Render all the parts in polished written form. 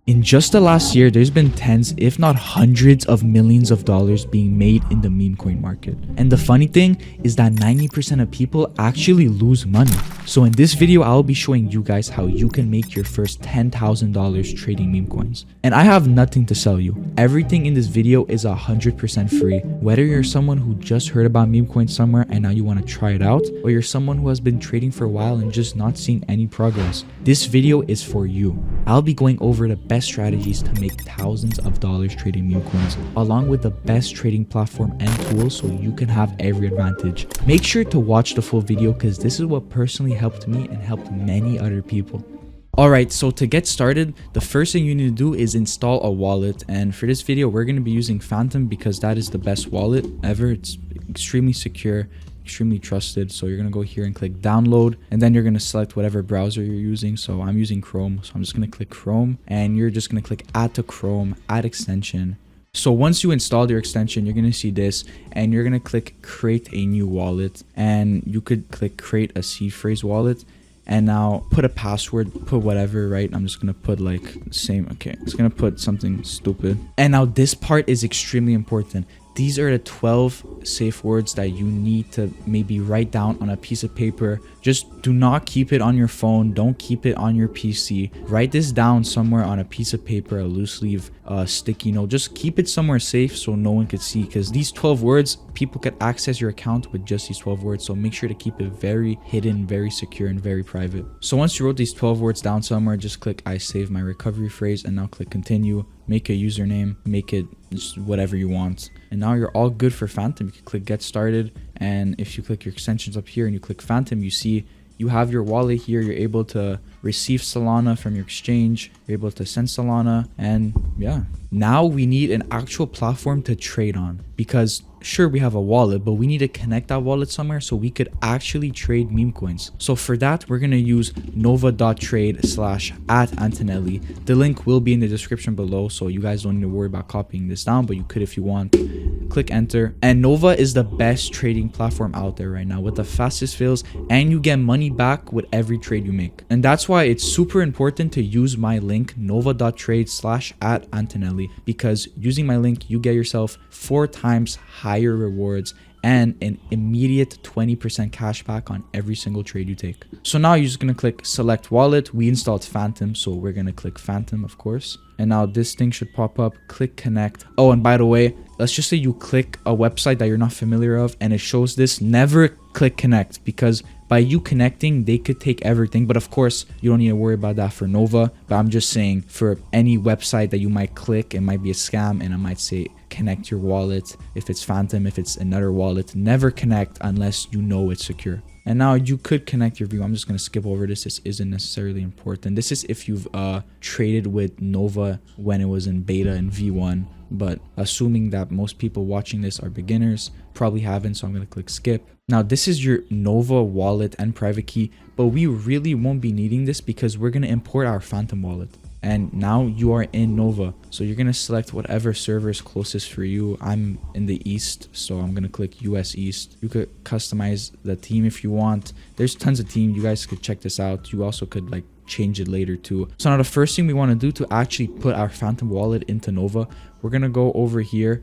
In just the last year, there's been tens, if not hundreds of millions of dollars being made in the meme coin market. And the funny thing is that 90% of people actually lose money. So in this video, I'll be showing you guys how you can make your first $10,000 trading meme coins. And I have nothing to sell you. Everything in this video is 100% free. Whether you're someone who just heard about meme coins somewhere and now you want to try it out, or you're someone who has been trading for a while and just not seeing any progress, this video is for you. I'll be going over the best strategies to make thousands of dollars trading meme coins, along with the best trading platform and tools so you can have every advantage. Make sure to watch the full video because this is what personally helped me and helped many other people. Alright, so to get started, the first thing you need to do is install a wallet, and for this video we're going to be using Phantom because that is the best wallet ever. It's extremely secure, extremely trusted. So you're going to go here and click download, and then you're going to select whatever browser you're using. So I'm using Chrome, so I'm just going to click Chrome, and you're just going to click add to Chrome, add extension. So once you install your extension, you're going to see this, and you're going to click create a new wallet, and you could click create a seed phrase wallet. And now put a password, put whatever, right? I'm just going to put like same. Okay, it's going to put something stupid. And now this part is extremely important. These are the 12 safe words that you need to maybe write down on a piece of paper. Just do not keep it on your phone. Don't keep it on your PC. Write this down somewhere on a piece of paper, a loose leaf, sticky note. Just keep it somewhere safe so no one could see, because these 12 words, people could access your account with just these 12 words. So make sure to keep it very hidden, very secure, and very private. So once you wrote these 12 words down somewhere, just click I save my recovery phrase, and now click continue. Make a username, make it just whatever you want. And now you're all good for Phantom. You can click get started, and if you click your extensions up here and you click Phantom, you see you have your wallet here. You're able to receive Solana from your exchange. You're able to send Solana, and yeah. Now we need an actual platform to trade on, because sure, we have a wallet, but we need to connect that wallet somewhere so we could actually trade meme coins. So for that, we're going to use nova.trade/@Antonelli. The link will be in the description below, so you guys don't need to worry about copying this down, but you could if you want. Click enter, and Nova is the best trading platform out there right now with the fastest fails, and you get money back with every trade you make. And that's why it's super important to use my link nova.trade/@Antonelli, because using my link, you get yourself 4 times higher rewards and an immediate 20% cash back on every single trade you take. So now you're just going to click select wallet. We installed Phantom, so we're going to click Phantom, of course. And now this thing should pop up. Click connect. Oh, and by the way, let's just say you click a website that you're not familiar of and it shows this. Never click connect, because by you connecting, they could take everything. But of course, you don't need to worry about that for Nova. But I'm just saying, for any website that you might click, it might be a scam, and it might say connect your wallet. If it's Phantom, if it's another wallet, never connect unless you know it's secure. And now you could connect your view. I'm just going to skip over this. This isn't necessarily important. This is if you've traded with Nova when it was in beta and V1. But assuming that most people watching this are beginners, probably haven't, so I'm going to click skip. Now this is your Nova wallet and private key, but we really won't be needing this because we're going to import our Phantom wallet. And now you are in Nova, so you're going to select whatever server is closest for you. I'm in the East, so I'm going to click US East. You could customize the team if you want. There's tons of teams. You guys could check this out. You also could like change it later too. So now the first thing we want to do to actually put our Phantom wallet into Nova, we're going to go over here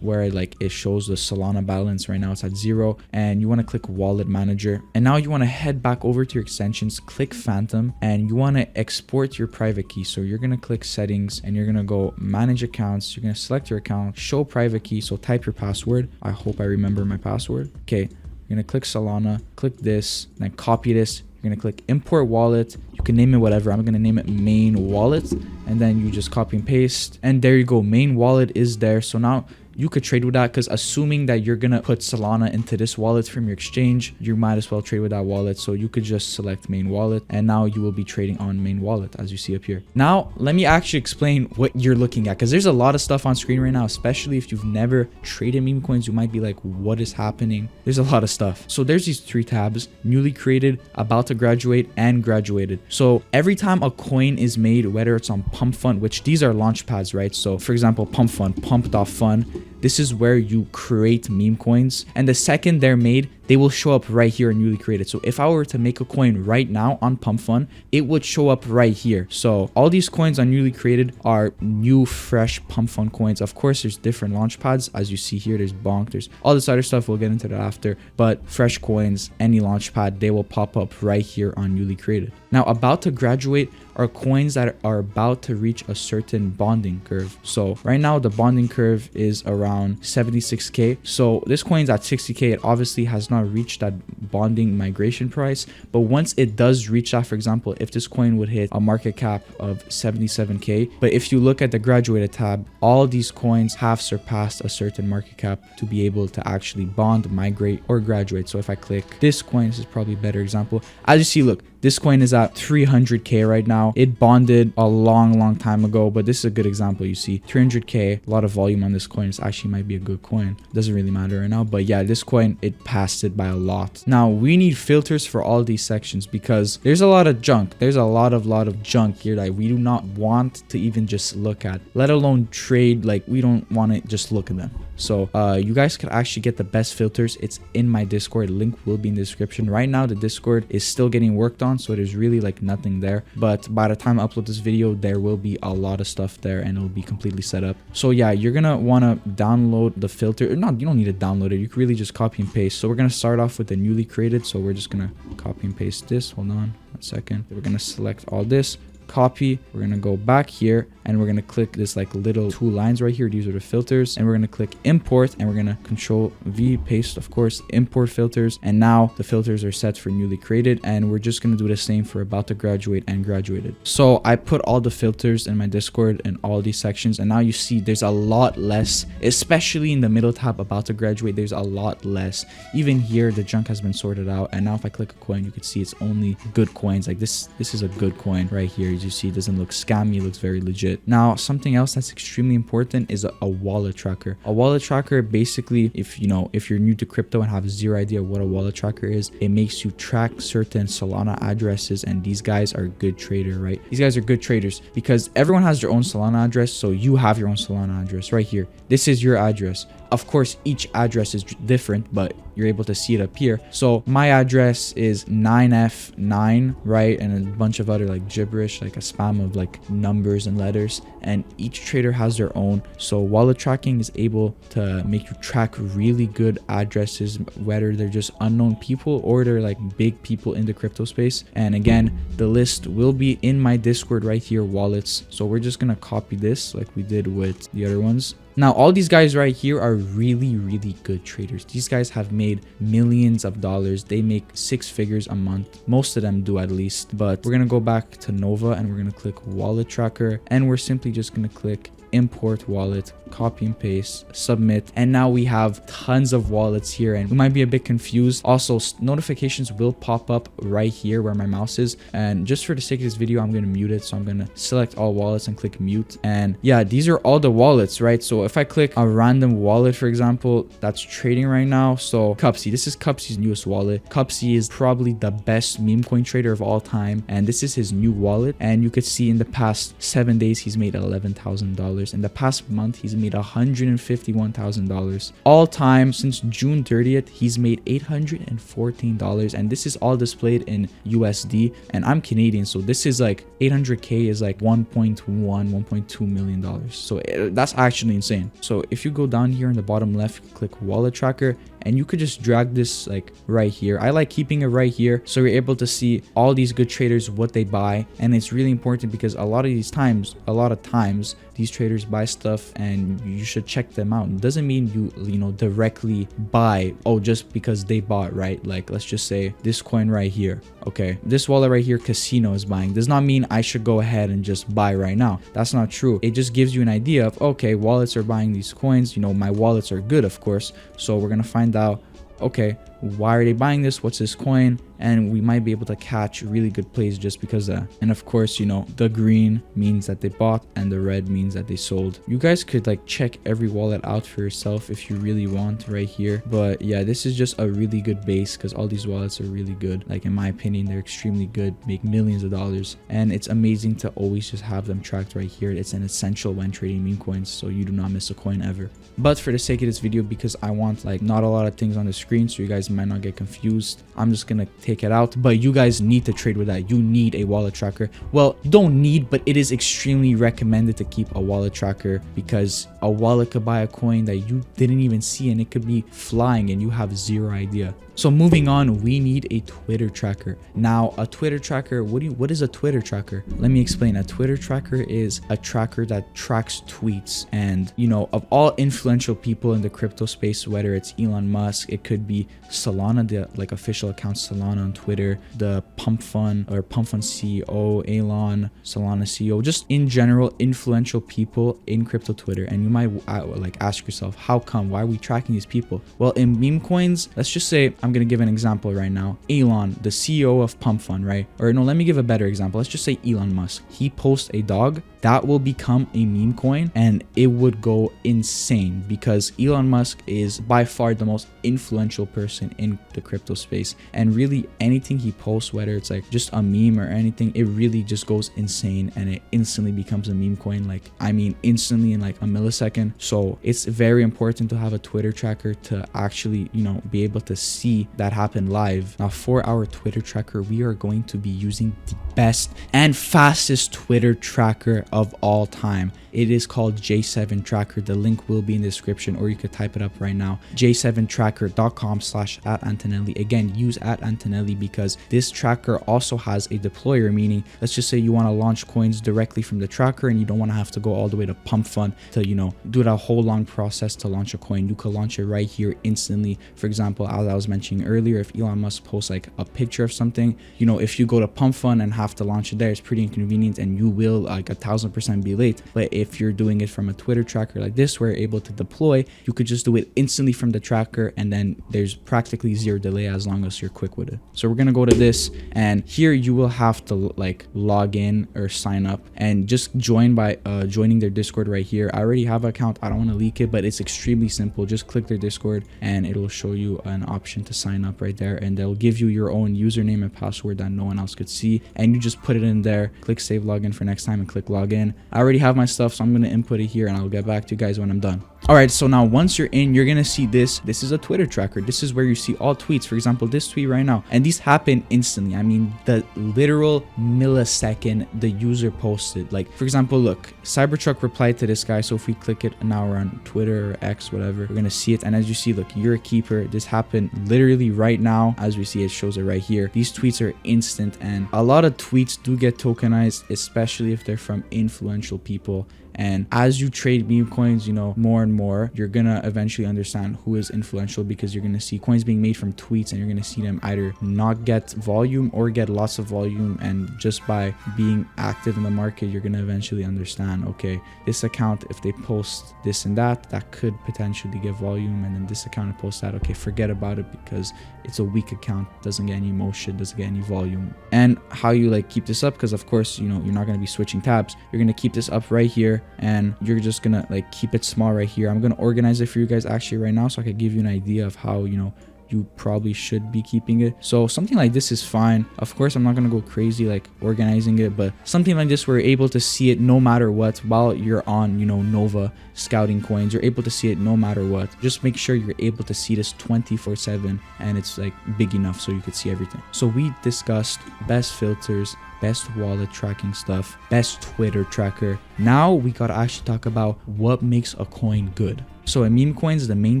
where like it shows the Solana balance. Right now it's at 0, and you want to click wallet manager, and now you want to head back over to your extensions, click Phantom, and you want to export your private key. So you're going to click settings, and you're going to go manage accounts. You're going to select your account, show private key, so type your password. I hope I remember my password. Okay, you're going to click Solana, click this, then copy this. You're going to click import wallet. You can name it whatever. I'm going to name it main wallet, and then you just copy and paste, and there you go. Main wallet is there. So now you could trade with that, because assuming that you're gonna put Solana into this wallet from your exchange, you might as well trade with that wallet. So you could just select main wallet, and now you will be trading on main wallet, as you see up here. Now let me actually explain what you're looking at, because there's a lot of stuff on screen right now, especially if you've never traded meme coins. You might be like, what is happening? There's a lot of stuff. So there's these 3 tabs: newly created, about to graduate, and graduated. So every time a coin is made, whether it's on Pump Fund, which these are launch pads, right? So for example, Pump Fund, pump.fun, this is where you create meme coins, and the second they're made, they will show up right here in newly created. So if I were to make a coin right now on Pump Fun, it would show up right here. So all these coins on newly created are new, fresh Pump Fun coins. Of course, there's different launch pads. As you see here, there's Bonk, there's all this other stuff. We'll get into that after. But fresh coins, any launch pad, they will pop up right here on newly created. Now, about to graduate are coins that are about to reach a certain bonding curve. So right now, the bonding curve is around 76K. So this coin's at 60K. It obviously has not reached that bonding migration price. But once it does reach that, for example, if this coin would hit a market cap of 77K, but if you look at the graduated tab, all these coins have surpassed a certain market cap to be able to actually bond, migrate, or graduate. So if I click this coin, this is probably a better example. As you see, look, this coin is at 300K right now. It bonded a long time ago, but this is a good example. You see 300K, a lot of volume on this coin. This actually might be a good coin. Doesn't really matter right now, but yeah, this coin, it passed it by a lot. Now we need filters for all these sections because there's a lot of junk. There's a lot of junk here that we do not want to even just look at, let alone trade. Like, we don't want to just look at them. So you guys could actually get the best filters. It's in my Discord. Link will be in the description. Right now the Discord is still getting worked on, so there's really like nothing there, but by the time I upload this video, there will be a lot of stuff there and it'll be completely set up. So yeah, you're gonna want to download the filter, or not, you don't need to download it, you can really just copy and paste. So we're gonna start off with the newly created, so we're just gonna copy and paste this. Hold on 1 second. We're gonna select all this, copy, we're gonna go back here and we're gonna click this like little 2 lines right here. These are the filters, and we're gonna click import and we're gonna control V, paste, of course, import filters. And now the filters are set for newly created, and we're just gonna do the same for about to graduate and graduated. So I put all the filters in my Discord in all these sections, and now you see there's a lot less, especially in the middle tab about to graduate. There's a lot less. Even here the junk has been sorted out, and now if I click a coin, you can see it's only good coins. Like this is a good coin right here. As you see, it doesn't look scammy, it looks very legit. Now something else that's extremely important is a wallet tracker. A wallet tracker, basically, if you're new to crypto and have zero idea what a wallet tracker is, it makes you track certain Solana addresses, and these guys are good traders, right? These guys are good traders because everyone has their own Solana address. So you have your own Solana address right here. This is your address. Of course, each address is different, but you're able to see it up here. So my address is 9F9, right? And a bunch of other like gibberish, like a spam of like numbers and letters, and each trader has their own. So wallet tracking is able to make you track really good addresses, whether they're just unknown people or they're like big people in the crypto space. And again, the list will be in my Discord right here, wallets. So we're just gonna copy this like we did with the other ones. Now, all these guys right here are really good traders. These guys have made millions of dollars. They make 6 figures a month. Most of them do, at least. But we're going to go back to Nova and we're going to click wallet tracker. And we're simply just going to click import wallet, copy and paste, submit, and now we have tons of wallets here, and we might be a bit confused. Also, notifications will pop up right here where my mouse is, and just for the sake of this video, I'm going to mute it. So I'm going to select all wallets and click mute. And yeah, these are all the wallets, right? So if I click a random wallet, for example, that's trading right now. So Cupsy, this is Cupsy's newest wallet. Cupsy is probably the best meme coin trader of all time, and this is his new wallet. And you could see in the past 7 days he's made $11,000. In the past month he's made $151,000. All time since June 30th he's made $814, and this is all displayed in USD, and I'm Canadian, so this is like 800k is like 1.2 million dollars. So that's actually insane. So if you go down here in the bottom left, click wallet tracker, and you could just drag this like right here. I like keeping it right here so you're able to see all these good traders, what they buy. And it's really important because a lot of times these traders buy stuff and you should check them out. It doesn't mean you know directly buy, oh, just because they bought, right? Like, let's just say this coin right here, okay, this wallet right here, Casino, is buying, does not mean I should go ahead and just buy right now. That's not true. It just gives you an idea of, okay, wallets are buying these coins, you know, my wallets are good, of course. So we're gonna find out, okay, why are they buying this? What's this coin? and we might be able to catch really good plays just because of that. And of course, you know, the green means that they bought and the red means that they sold. You guys could like check every wallet out for yourself if you really want right here. But yeah, this is just a really good base because all these wallets are really good. Like in my opinion, they're extremely good, make millions of dollars, and it's amazing to always just have them tracked right here. It's an essential when trading meme coins, so you do not miss a coin ever. But for the sake of this video, because I want like not a lot of things on the screen so you guys might not get confused, I'm just gonna take it out. But you guys need to trade with that. You need a wallet tracker. Well, you don't need, but it is extremely recommended to keep a wallet tracker, because a wallet could buy a coin that you didn't even see and it could be flying and you have zero idea. So moving on, we need a Twitter tracker. Now, a Twitter tracker, what is a Twitter tracker? Let me explain. A Twitter tracker is a tracker that tracks tweets, and you know, of all influential people in the crypto space, whether it's Elon Musk, it could be Solana, the like official account Solana on Twitter, the Pump Fund CEO, Elon, Solana CEO, just in general influential people in crypto Twitter. And you might like ask yourself, how come? Why are we tracking these people? Well, in meme coins, let's just say, I'm going to give an example right now. Elon, the CEO of Pump Fund, right? Or no, let me give a better example. Let's just say Elon Musk. He posts a dog that will become a meme coin, and it would go insane because Elon Musk is by far the most influential person in the crypto space. And really anything he posts, whether it's like just a meme or anything, it really just goes insane and it instantly becomes a meme coin. Like, I mean, instantly in like a millisecond. So it's very important to have a Twitter tracker to actually, you know, be able to see that happen live. Now, for our Twitter tracker, we are going to be using the best and fastest Twitter tracker of all time. It is called J7 Tracker. The link will be in the description, or you could type it up right now. j7tracker.com/@Antonelli. Again, use @Antonelli because this tracker also has a deployer, meaning let's just say you want to launch coins directly from the tracker and you don't want to have to go all the way to Pump Fund to, you know, do that whole long process to launch a coin. You could launch it right here instantly. For example, as I was mentioning earlier, if Elon Musk posts like a picture of something, you know, if you go to Pump Fund and have to launch it there, it's pretty inconvenient and you will like 1000% be late. But if you're doing it from a Twitter tracker like this, where you're able to deploy, you could just do it instantly from the tracker, and then there's practically zero delay as long as you're quick with it. So we're gonna go to this, and here you will have to like log in or sign up and just join by joining their Discord right here. I already have an account, I don't want to leak it, but it's extremely simple. Just click their Discord and it'll show you an option to sign up right there, and they'll give you your own username and password that no one else could see, and you just put it in there, click save login for next time and click login. I already have my stuff, so I'm going to input it here and I'll get back to you guys when I'm done. All right, so now once you're in, you're going to see this is a Twitter tracker. This is where you see all tweets. For example, this tweet right now, and these happen instantly. I mean, the literal millisecond the user posted. Like, for example, look, Cybertruck replied to this guy. So if we click it now, we're on Twitter or X, whatever, we're going to see it. And as you see, look, you're a keeper. This happened literally right now. As we see, it shows it right here. These tweets are instant, and a lot of tweets do get tokenized, especially if they're from influential people. And as you trade meme coins, you know, more and more, you're gonna eventually understand who is influential, because you're gonna see coins being made from tweets, and you're gonna see them either not get volume or get lots of volume. And just by being active in the market, you're gonna eventually understand, okay, this account, if they post this and that could potentially get volume, and then this account posts that, okay, forget about it because it's a weak account, doesn't get any motion, doesn't get any volume. And how you like keep this up, because of course, you know, you're not gonna be switching tabs, you're gonna keep this up right here, and you're just gonna like keep it small right here. I'm gonna organize it for you guys actually right now, so I could give you an idea of how, you know, you probably should be keeping it. So something like this is fine. Of course, I'm not gonna go crazy like organizing it, but something like this where you're able to see it no matter what while you're on, you know, Nova scouting coins. You're able to see it no matter what. Just make sure you're able to see this 24/7 and it's like big enough so you could see everything. So we discussed best filters, best wallet tracking stuff, best Twitter tracker. Now we gotta actually talk about what makes a coin good. So in meme coins, the main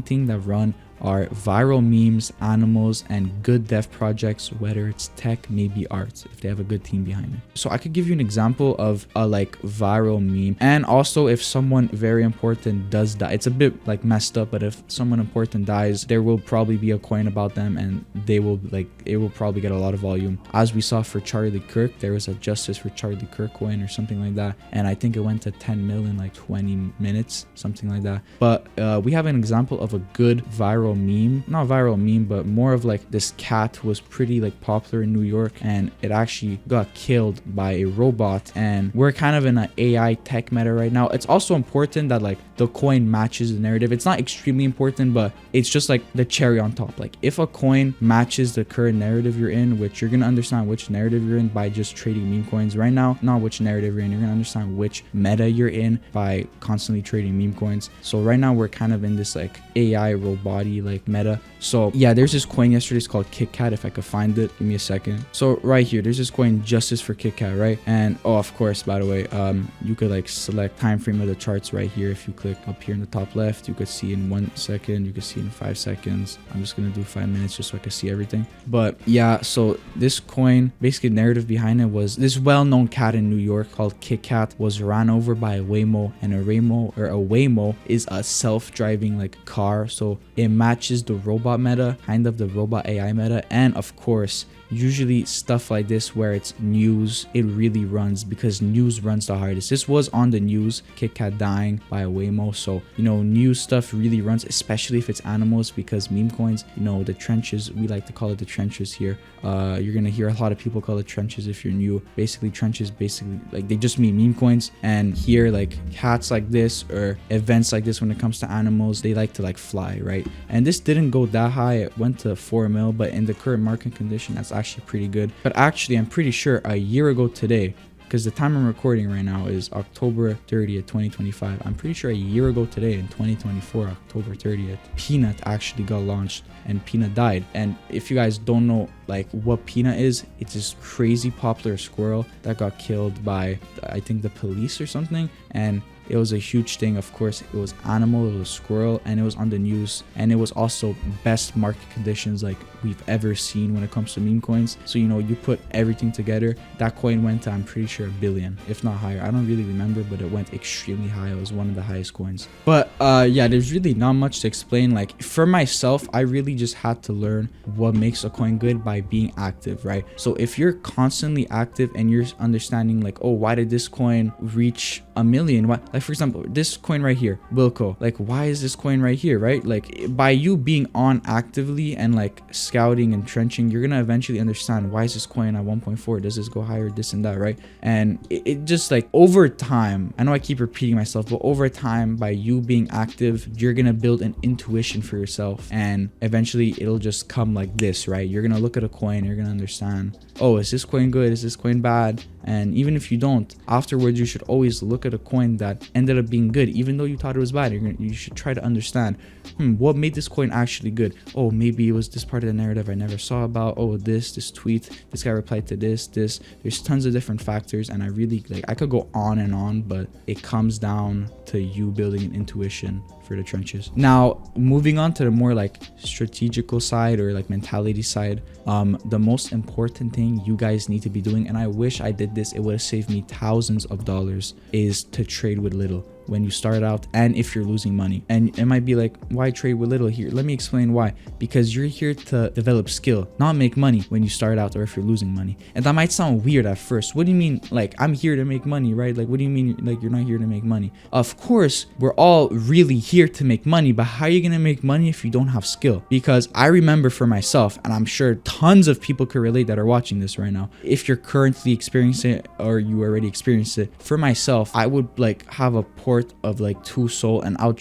thing that run are viral memes, animals, and good dev projects, whether it's tech, maybe art, if they have a good team behind it. So I could give you an example of a like viral meme, and also if someone very important does die, it's a bit like messed up, but if someone important dies, there will probably be a coin about them, and they will like, it will probably get a lot of volume. As we saw for Charlie Kirk, there was a justice for Charlie Kirk coin or something like that, and I think it went to 10 million like 20 minutes, something like that. But we have an example of a good viral viral meme, not viral meme, but more of like this cat was pretty like popular in New York, and it actually got killed by a robot. And we're kind of in an AI tech meta right now. It's also important that like the coin matches the narrative. It's not extremely important, but it's just like the cherry on top. Like if a coin matches the current narrative you're in, which you're gonna understand which narrative you're in by just trading meme coins right now, not which narrative you're in, you're gonna understand which meta you're in by constantly trading meme coins. So right now we're kind of in this like AI robot-y like meta. So yeah, there's this coin yesterday, it's called Kit Kat. If I could find it, give me a second. So right here, there's this coin, Justice for Kit Kat, right? And oh, of course, by the way, you could like select time frame of the charts right here. If you click up here in the top left, you could see in 1 second, you could see in 5 seconds. I'm just gonna do 5 minutes just so I can see everything. But yeah, so this coin, basically narrative behind it was this well-known cat in New York called Kit Kat was ran over by a Waymo, and a Waymo is a self-driving like car, so it matches the robot meta, kind of the robot AI meta. And of course, usually stuff like this where it's news, it really runs because news runs the hardest. This was on the news, Kit Kat dying by a Waymo, so you know, news stuff really runs, especially if it's animals, because meme coins, you know, the trenches, we like to call it the trenches here. You're gonna hear a lot of people call it trenches if you're new. Basically trenches, basically like they just mean meme coins. And here, like cats like this or events like this, when it comes to animals, they like to like fly, right? And this didn't go that high, it went to 4 mil, but in the current market condition, that's actually pretty good. But actually, I'm pretty sure a year ago today, because the time I'm recording right now is October 30th, 2025. I'm pretty sure a year ago today in 2024, October 30th, Peanut actually got launched and Peanut died. And if you guys don't know like what Peanut is, it's this crazy popular squirrel that got killed by, I think, the police or something. And it was a huge thing. Of course, it was animal, it was squirrel, and it was on the news. And it was also best market conditions like we've ever seen when it comes to meme coins. So, you know, you put everything together, that coin went to, I'm pretty sure, $1 billion, if not higher. I don't really remember, but it went extremely high. It was one of the highest coins. But yeah, there's really not much to explain. Like for myself, I really just had to learn what makes a coin good by being active, right? So if you're constantly active and you're understanding like, oh, why did this coin reach $1 million? Why? Like for example, this coin right here, Wilco, like why is this coin right here, right? Like by you being on actively and like scouting and trenching, you're gonna eventually understand why is this coin at 1.4, does this go higher, this and that, right? And it just like over time, I know I keep repeating myself, but over time, by you being active, you're gonna build an intuition for yourself, and eventually it'll just come like this, right? You're gonna look at a coin, you're gonna understand, oh, is this coin good, is this coin bad? And even if you don't, afterwards you should always look at a coin that ended up being good, even though you thought it was bad. You should try to understand, what made this coin actually good? Oh, maybe it was this part of the narrative I never saw about. Oh, this tweet, this guy replied to this. There's tons of different factors, and I really like, I could go on, but it comes down to you building an intuition for the trenches. Now, moving on to the more like strategical side or like mentality side, the most important thing you guys need to be doing, and I wish I did this, it would have saved me thousands of dollars, is to trade with little when you start out, and if you're losing money. And it might be like, why trade with little here? Let me explain why. Because you're here to develop skill, not make money when you start out, or if you're losing money. And that might sound weird at first. What do you mean, like, I'm here to make money, right? Like, what do you mean, like, you're not here to make money? Of course, we're all really here to make money, but how are you gonna make money if you don't have skill? Because I remember for myself, and I'm sure tons of people could relate that are watching this right now, if you're currently experiencing it or you already experienced it, for myself, I would like have a port of like 2 SOL, and I'll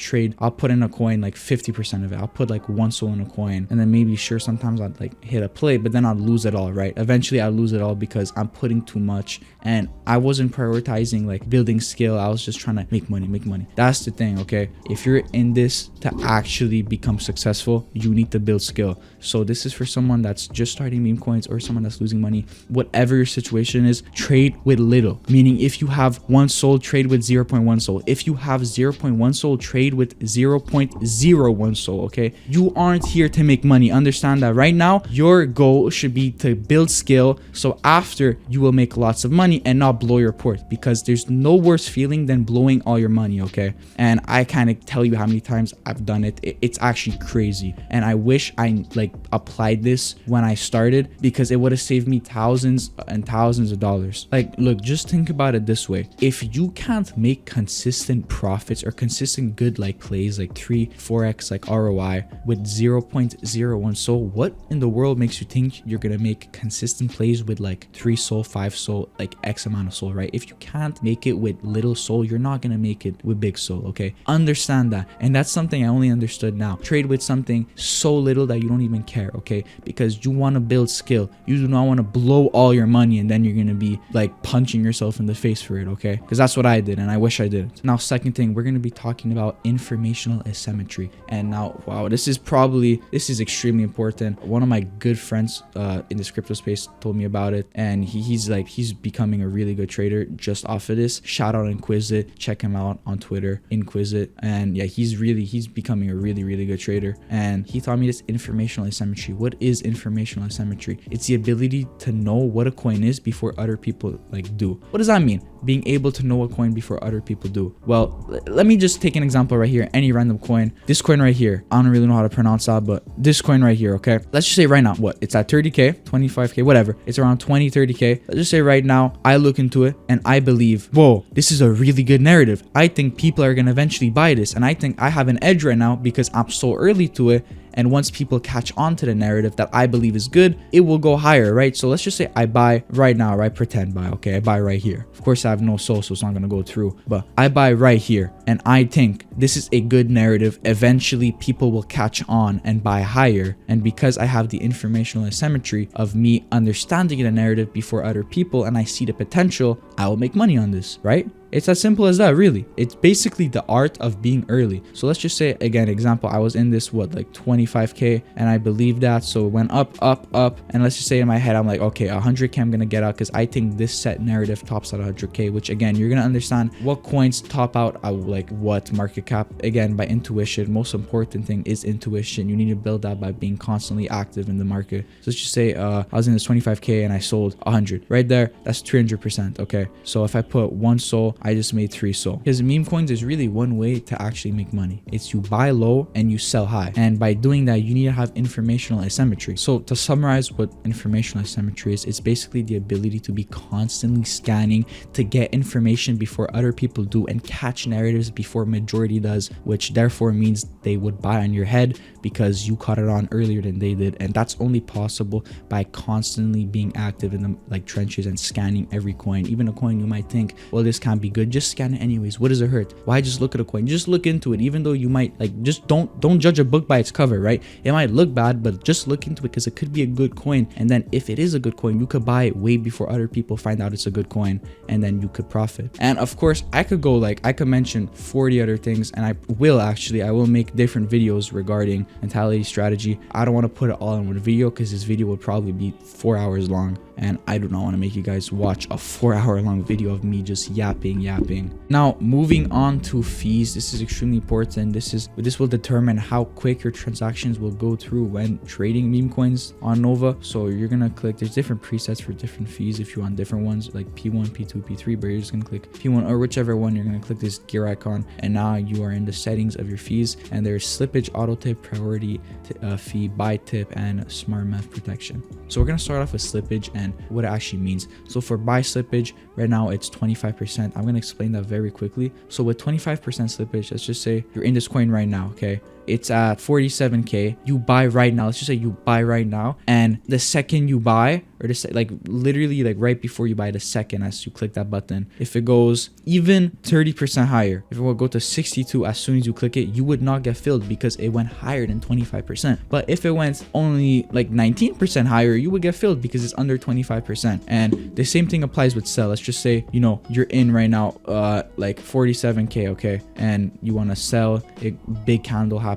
put in a coin like 50% of it. I'll put like 1 SOL in a coin, and then maybe sometimes I'd like hit a play, but then I'd lose it all, right? Eventually I'd lose it all because I'm putting too much and I wasn't prioritizing like building skill. I was just trying to make money. That's the thing, okay? If you're in this to actually become successful, you need to build skill. So this is for someone that's just starting meme coins or someone that's losing money. Whatever your situation is, trade with little. Meaning if you have 1 SOL, trade with 0.1 SOL. If you have 0.1 SOL, trade with 0.01 SOL, okay? You aren't here to make money. Understand that right now, your goal should be to build skill, so after you will make lots of money and not blow your port, because there's no worse feeling than blowing all your money, okay? And I kind of tell you how many times I've done it. It's actually crazy. And I wish I like applied this when I started, because it would have saved me thousands and thousands of dollars. Like, look, just think about it this way. If you can't make consistent consistent profits or consistent good like plays, like 3-4x like ROI with 0.01 soul. What in the world makes you think you're gonna make consistent plays with like 3 soul, 5 soul, like X amount of soul, right? If you can't make it with little soul, you're not gonna make it with big soul. Okay, understand that. And that's something I only understood now. Trade with something so little that you don't even care, okay? Because you want to build skill. You do not want to blow all your money and then you're gonna be like punching yourself in the face for it, okay? Because that's what I did, and I wish I didn't. Now, second thing, we're gonna be talking about informational asymmetry. And now, wow, this is extremely important. One of my good friends in this crypto space told me about it, and he's becoming a really good trader just off of this. Shout out Inquisit, check him out on Twitter, Inquisit. And yeah, he's becoming a really good trader. And he taught me this informational asymmetry. What is informational asymmetry? It's the ability to know what a coin is before other people like do. What does that mean? Being able to know a coin before other people do. Well, let me just take an example right here. Any random coin. This coin right here. I don't really know how to pronounce that, but this coin right here, okay? Let's just say right now, what? It's at 30K, 25K, whatever. It's around 20, 30K. Let's just say right now, I look into it and I believe, whoa, this is a really good narrative. I think people are going to eventually buy this. And I think I have an edge right now because I'm so early to it. And once people catch on to the narrative that I believe is good, it will go higher, right? So let's just say I buy right now, right? Pretend buy, okay? I buy right here. Of course, I have no soul, so it's not going to go through. But I buy right here, and I think this is a good narrative. Eventually, people will catch on and buy higher. And because I have the informational asymmetry of me understanding the narrative before other people, and I see the potential, I will make money on this, right? It's as simple as that, really. It's basically the art of being early. So let's just say, again, example, I was in this, what, like 25K, and I believed that. So it went up. And let's just say in my head, I'm like, okay, 100K, I'm going to get out because I think this set narrative tops at 100K, which again, you're going to understand what coins top out at like what market cap. Again, by intuition. Most important thing is intuition. You need to build that by being constantly active in the market. So let's just say I was in this 25K and I sold 100. Right there, that's 300%. Okay. So if I put 1 soul, I just made 3 soul. Because meme coins is really one way to actually make money. It's you buy low and you sell high. And by doing that, you need to have informational asymmetry. So to summarize what informational asymmetry is, it's basically the ability to be constantly scanning to get information before other people do and catch narratives before majority does, which therefore means they would buy on your head because you caught it on earlier than they did. And that's only possible by constantly being active in the like trenches and scanning every coin. Even a coin you might think, well, this can't be good, just scan it anyways. What does it hurt? Why just look at a coin? Just look into it. Even though you might like, just don't judge a book by its cover, right? It might look bad, but just look into it because it could be a good coin. And then if it is a good coin, you could buy it way before other people find out it's a good coin, and then you could profit. And of course, I could mention 40 other things, and I will make different videos regarding mentality, strategy. I don't want to put it all in one video because this video would probably be 4 hours long, and I do not want to make you guys watch a 4-hour long video of me just yapping. Now, moving on to fees. This is extremely important. This will determine how quick your transactions will go through when trading meme coins on Nova. So you're gonna click, there's different presets for different fees if you want different ones, like P1, P2, P3, but you're just gonna click P1 or whichever one. You're gonna click this gear icon, and now you are in the settings of your fees, and there's slippage, auto tip, priority fee, buy tip, and smart math protection. So we're gonna start off with slippage and what it actually means. So for buy slippage, right now it's 25%. I'm gonna explain that very quickly. So with 25% slippage, let's just say you're in this coin right now, okay? It's at 47K. You buy right now. Let's just say you buy right now, and the second you buy, or like literally like right before you buy, the second as you click that button, if it goes even 30% higher, if it will go to 62 as soon as you click it, you would not get filled because it went higher than 25%. But if it went only like 19% higher, you would get filled because it's under 25%. And the same thing applies with sell. Let's just say, you know, you're in right now like 47K, okay, and you want to sell, a big candle happens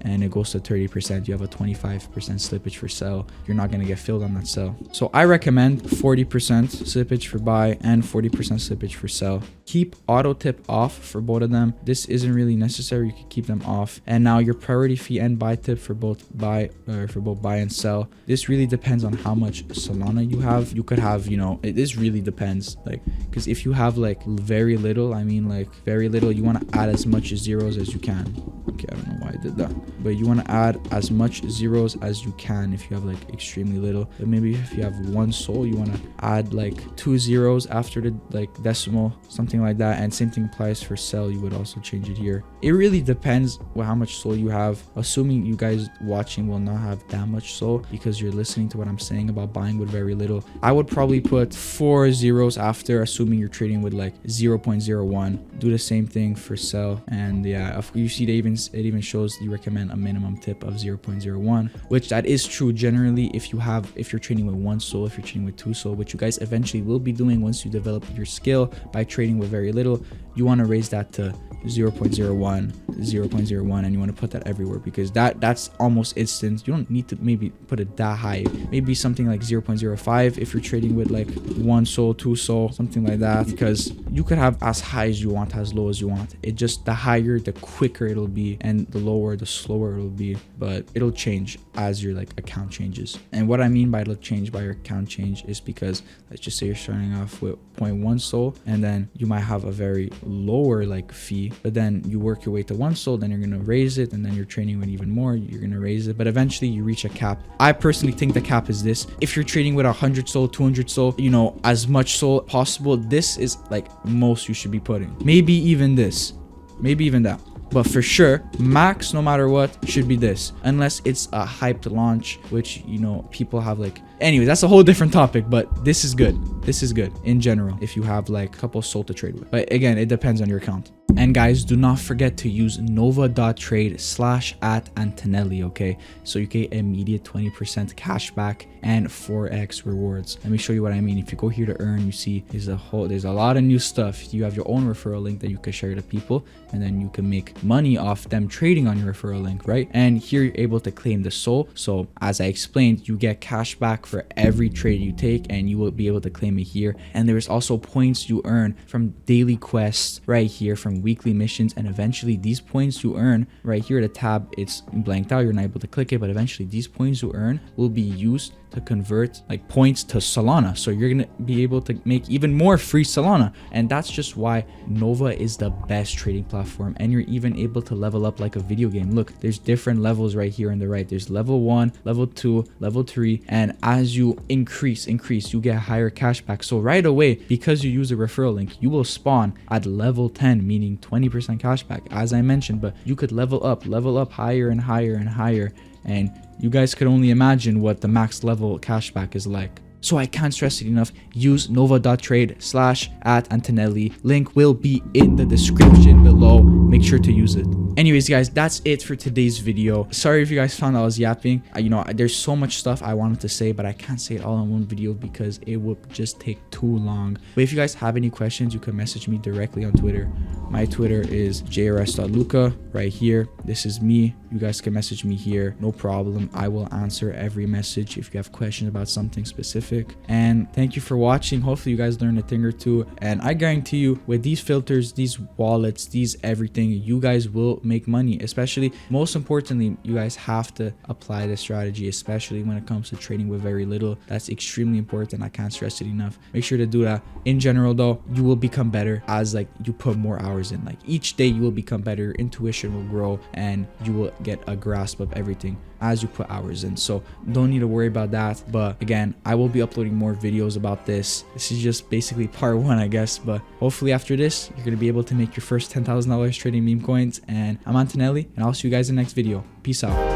and it goes to 30%. You have a 25% slippage for sell. You're not going to get filled on that sell. So I recommend 40% slippage for buy and 40% slippage for sell. Keep auto tip off for both of them. This isn't really necessary. You can keep them off. And now your priority fee and buy tip for both buy and sell. This really depends on how much Solana you have. You could have, you know, this really depends, like, because if you have like very little, you want to add as much zeros as you can. Okay, I don't know why I did that. But you want to add as much zeros as you can if you have like extremely little. But maybe if you have 1 SOL, you want to add like 2 zeros after the like decimal, something like that. And same thing applies for sell. You would also change it here. It really depends how much SOL you have. Assuming you guys watching will not have that much SOL because you're listening to what I'm saying about buying with very little. I would probably put 4 zeros after, assuming you're trading with like 0.01. Do the same thing for sell. And yeah, you see it even shows you recommend a minimum tip of 0.01, which that is true generally if you're trading with 1 SOL, if you're trading with 2 SOL, which you guys eventually will be doing once you develop your skill by trading with very little. You want to raise that to 0.01, and you want to put that everywhere because that's almost instant. You don't need to maybe put it that high. Maybe something like 0.05 if you're trading with like 1 SOL, 2 SOL, something like that, because you could have as high as you want, as low as you want. It just, the higher the quicker it'll be, and the lower the slower it'll be, but it'll change as your like account changes. And what I mean by it'll change by your account change is because let's just say you're starting off with 0.1 SOL and then you might have a very lower like fee, but then you work your way to 1 SOL, then you're gonna raise it, and then you're trading with even more, you're gonna raise it, but eventually you reach a cap. I personally think the cap is this. If you're trading with 100 SOL, 200 SOL, you know, as much SOL possible, this is like most you should be putting. Maybe even this, maybe even that. But for sure, max, no matter what, should be this. Unless it's a hyped launch, which, you know, people have like... Anyway, that's a whole different topic, but this is good. This is good in general if you have like a couple SOL to trade with. But again, it depends on your account. And guys, do not forget to use nova.trade/@Antonelli, okay? So you get immediate 20% cash back and 4x rewards. Let me show you what I mean. If you go here to earn, you see there's a lot of new stuff. You have your own referral link that you can share to people, and then you can make money off them trading on your referral link, right? And here you're able to claim the SOL. So as I explained, you get cash back for every trade you take, and you will be able to claim it here. And there's also points you earn from daily quests right here, from weekly missions, and eventually these points you earn right here at the tab, it's blanked out, you're not able to click it, but eventually these points you earn will be used to convert like points to Solana. So you're gonna be able to make even more free Solana, and that's just why Nova is the best trading platform. And you're even able to level up like a video game. Look, there's different levels right here on the right. There's level 1, level 2, level 3, and as you increase, you get higher cash back. So right away, because you use a referral link, you will spawn at level 10, meaning 20% cash back, as I mentioned. But you could level up higher and higher and higher, and you guys could only imagine what the max level cashback is like. So I can't stress it enough. Use nova.trade/@Antonelli. Link will be in the description below. Make sure to use it. Anyways, guys, that's it for today's video. Sorry if you guys found I was yapping. You know, there's so much stuff I wanted to say, but I can't say it all in one video because it would just take too long. But if you guys have any questions, you can message me directly on Twitter. My Twitter is jrs.luca right here. This is me. You guys can message me here. No problem. I will answer every message if you have questions about something specific. And thank you for watching. Hopefully you guys learned a thing or two. And I guarantee you, with these filters, these wallets, these everything, you guys will make money. Especially, most importantly, you guys have to apply the strategy, especially when it comes to trading with very little. That's extremely important. I can't stress it enough. Make sure to do that. In general though, you will become better as like you put more hours in. Like each day you will become better, intuition will grow, and you will get a grasp of everything as you put hours in. So don't need to worry about that. But again, I will be uploading more videos about this. This is just basically part 1, I guess. But hopefully after this, you're going to be able to make your first $10,000 trading meme coins. And I'm Antonelli, and I'll see you guys in the next video. Peace out.